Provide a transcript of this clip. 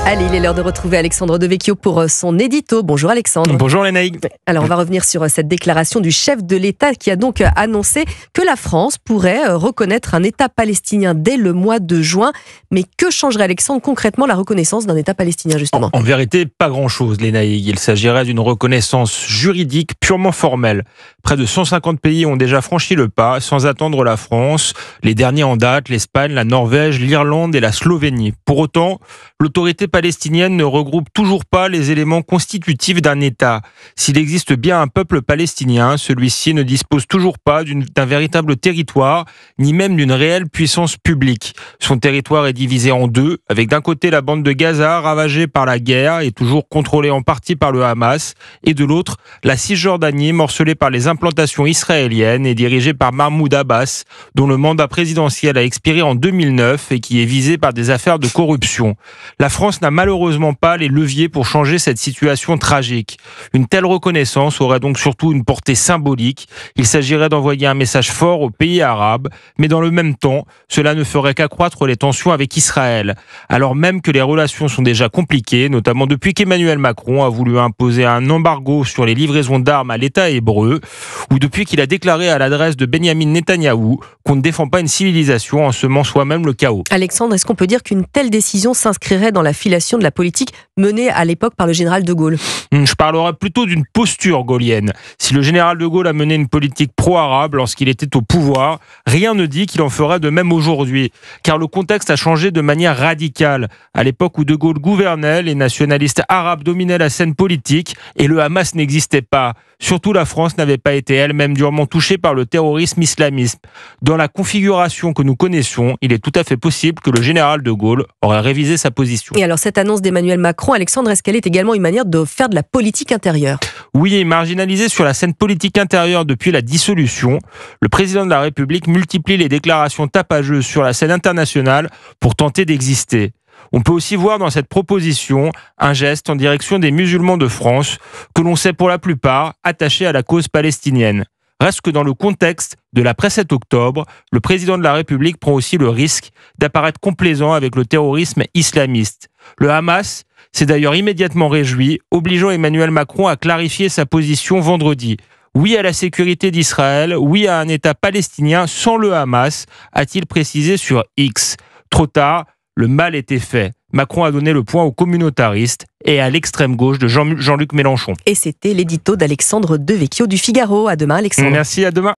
Allez, il est l'heure de retrouver Alexandre Devecchio pour son édito. Bonjour Alexandre. Bonjour Lénaïque. Alors on va revenir sur cette déclaration du chef de l'État qui a donc annoncé que la France pourrait reconnaître un État palestinien dès le mois de juin. Mais que changerait Alexandre concrètement la reconnaissance d'un État palestinien justement ? En vérité, pas grand-chose Lénaïque. Il s'agirait d'une reconnaissance juridique purement formelle. Près de 150 pays ont déjà franchi le pas sans attendre la France. Les derniers en date, l'Espagne, la Norvège, l'Irlande et la Slovénie. Pour autant, l'autorité palestinienne ne regroupe toujours pas les éléments constitutifs d'un État. S'il existe bien un peuple palestinien, celui-ci ne dispose toujours pas d'un véritable territoire, ni même d'une réelle puissance publique. Son territoire est divisé en deux, avec d'un côté la bande de Gaza ravagée par la guerre et toujours contrôlée en partie par le Hamas, et de l'autre, la Cisjordanie morcelée par les implantations israéliennes et dirigée par Mahmoud Abbas, dont le mandat présidentiel a expiré en 2009 et qui est visé par des affaires de corruption. La France n'a malheureusement pas les leviers pour changer cette situation tragique. Une telle reconnaissance aurait donc surtout une portée symbolique. Il s'agirait d'envoyer un message fort aux pays arabes, mais dans le même temps, cela ne ferait qu'accroître les tensions avec Israël. Alors même que les relations sont déjà compliquées, notamment depuis qu'Emmanuel Macron a voulu imposer un embargo sur les livraisons d'armes à l'État hébreu, ou depuis qu'il a déclaré à l'adresse de Benyamin Netanyahou qu'on ne défend pas une civilisation en semant soi-même le chaos. Alexandre, est-ce qu'on peut dire qu'une telle décision s'inscrirait dans la filiation de la politique menée à l'époque par le général de Gaulle ? Je parlerai plutôt d'une posture gaullienne. Si le général de Gaulle a mené une politique pro-arabe lorsqu'il était au pouvoir, rien ne dit qu'il en ferait de même aujourd'hui. Car le contexte a changé de manière radicale. À l'époque où de Gaulle gouvernait, les nationalistes arabes dominaient la scène politique et le Hamas n'existait pas. Surtout la France n'avait pas été elle-même durement touchée par le terrorisme islamiste. Dans la configuration que nous connaissons, il est tout à fait possible que le général de Gaulle aurait révisé sa position. Et alors cette annonce d'Emmanuel Macron, Alexandre, est-ce qu'elle est également une manière de faire de la politique intérieure ? Oui, marginalisé sur la scène politique intérieure depuis la dissolution, le président de la République multiplie les déclarations tapageuses sur la scène internationale pour tenter d'exister. On peut aussi voir dans cette proposition un geste en direction des musulmans de France, que l'on sait pour la plupart attachés à la cause palestinienne. Reste que dans le contexte de l'après-7 octobre, le président de la République prend aussi le risque d'apparaître complaisant avec le terrorisme islamiste. Le Hamas s'est d'ailleurs immédiatement réjoui, obligeant Emmanuel Macron à clarifier sa position vendredi. Oui à la sécurité d'Israël, oui à un État palestinien sans le Hamas, a-t-il précisé sur X. Trop tard, le mal était fait. Macron a donné le point aux communautaristes et à l'extrême gauche de Jean-Luc Mélenchon. Et c'était l'édito d'Alexandre Devecchio du Figaro. À demain Alexandre. Merci, à demain.